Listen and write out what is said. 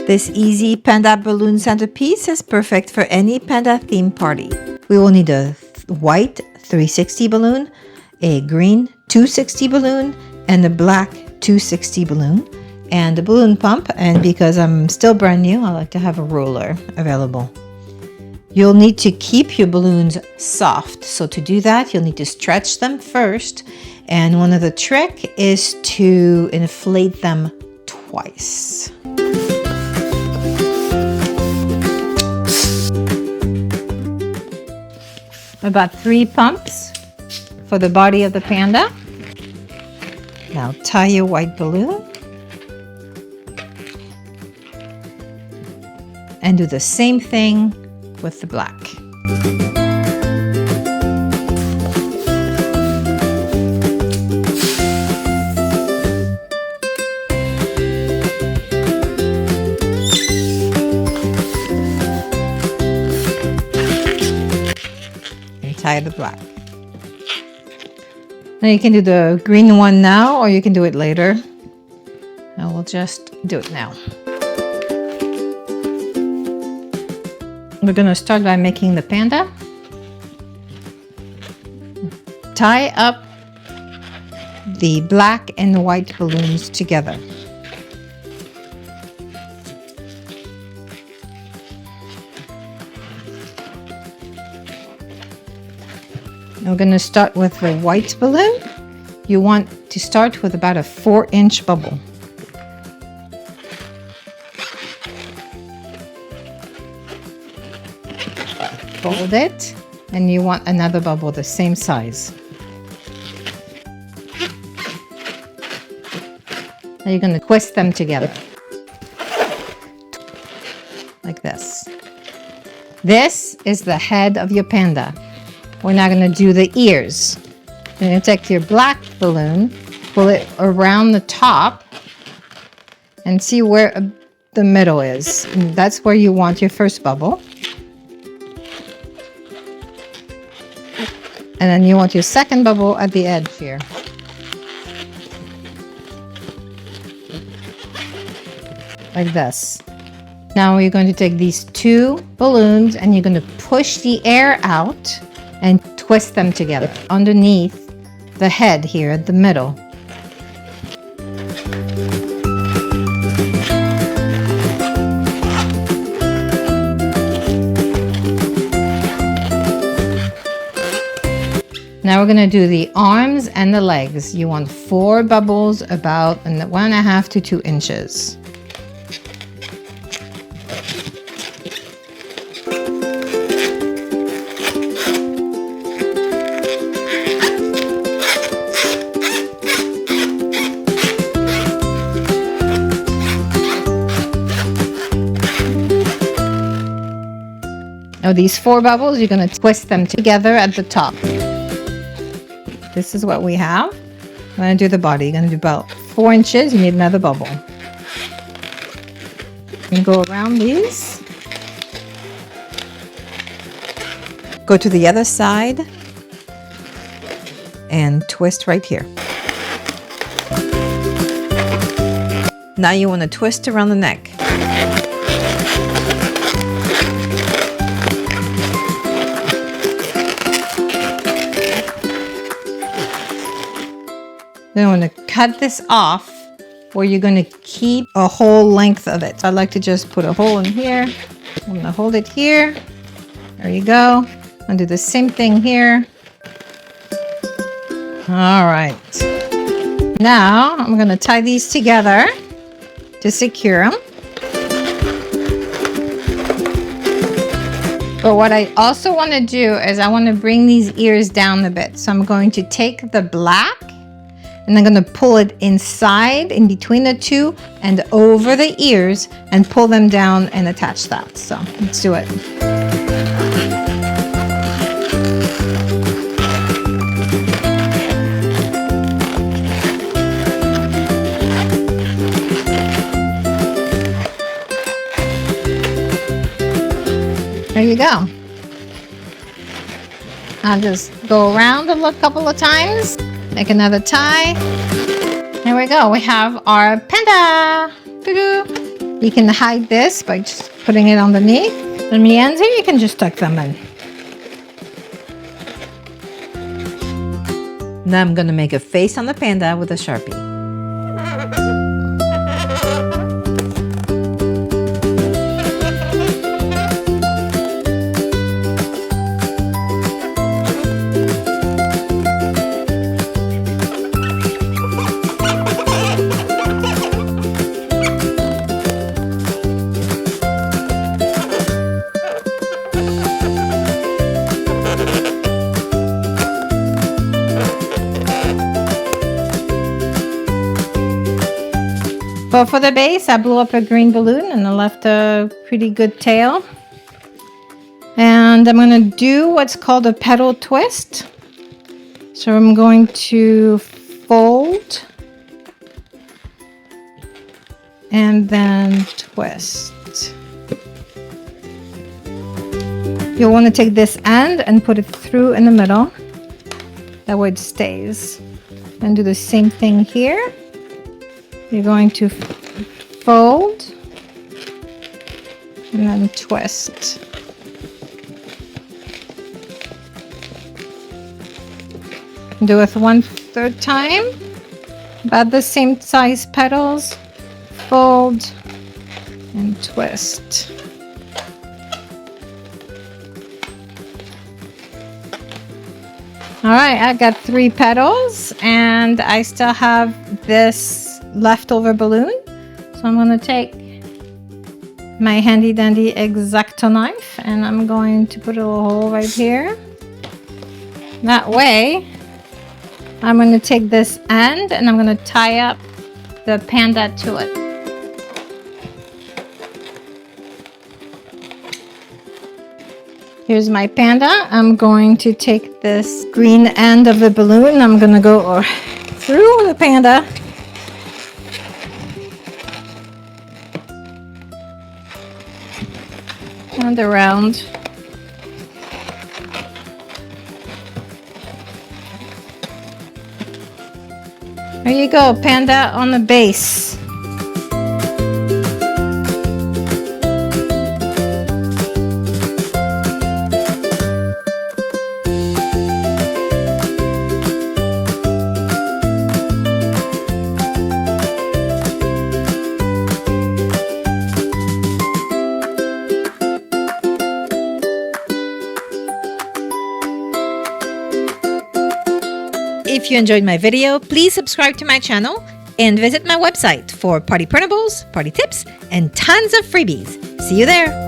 This easy panda balloon centerpiece is perfect for any panda theme party. We will need a white 360 balloon, a green 260 balloon, and a black 260 balloon, and a balloon pump. And because I'm still brand new, I like to have a roller available. You'll need to keep your balloons soft. So to do that, you'll need to stretch them first. And one of the tricks is to inflate them twice. About 3 pumps for the body of the panda. Now tie your white balloon and do the same thing with the black. Tie the black. Now you can do the green one now, or you can do it later. I will just do it now. We're going to start by making the panda. Tie up the black and the white balloons together. We're going to start with the white balloon. You want to start with about a 4-inch bubble. Fold it, and you want another bubble the same size. Now you're going to twist them together. Like this. This is the head of your panda. We're now going to do the ears. You're going to take your black balloon, pull it around the top, and see where the middle is. And that's where you want your first bubble. And then you want your second bubble at the edge here. Like this. Now you're going to take these 2 balloons and you're going to push the air out and twist them together underneath the head here at the middle. Now we're going to do the arms and the legs. You want 4 bubbles about 1.5 to 2 inches. Now these 4 bubbles, you're going to twist them together at the top. This is what we have. I'm going to do the body. You're going to do about 4 inches. You need another bubble. And go around these. Go to the other side and twist right here. Now you want to twist around the neck. Then I'm going to cut this off where you're going to keep a whole length of it. So I like to just put a hole in here. I'm going to hold it here. There you go. I'm going to do the same thing here. All right. Now I'm going to tie these together to secure them. But what I also want to do is I want to bring these ears down a bit. So I'm going to take the black and I'm going to pull it inside, in between the 2 and over the ears, and pull them down and attach that. So let's do it. There you go. I'll just go around a couple of times. Make another tie. There we go. We have our panda. Doo-doo. You can hide this by just putting it underneath. And the ends here, you can just tuck them in. Now I'm gonna make a face on the panda with a Sharpie. But for the base, I blew up a green balloon and I left a pretty good tail. And I'm going to do what's called a petal twist. So I'm going to fold and then twist. You'll want to take this end and put it through in the middle. That way it stays. And do the same thing here. You're going to fold and then twist. Do it 1/3 time. About the same size petals. Fold and twist. All right, I got 3 petals and I still have this leftover balloon. So I'm going to take my handy dandy X-Acto knife and I'm going to put a little hole right here. That way, I'm going to take this end and I'm going to tie up the panda to it. Here's my panda. I'm going to take this green end of the balloon. I'm going to go through the panda. And around. There you go, panda on the base. If you enjoyed my video, please subscribe to my channel and visit my website for party printables, party tips, and tons of freebies. See you there!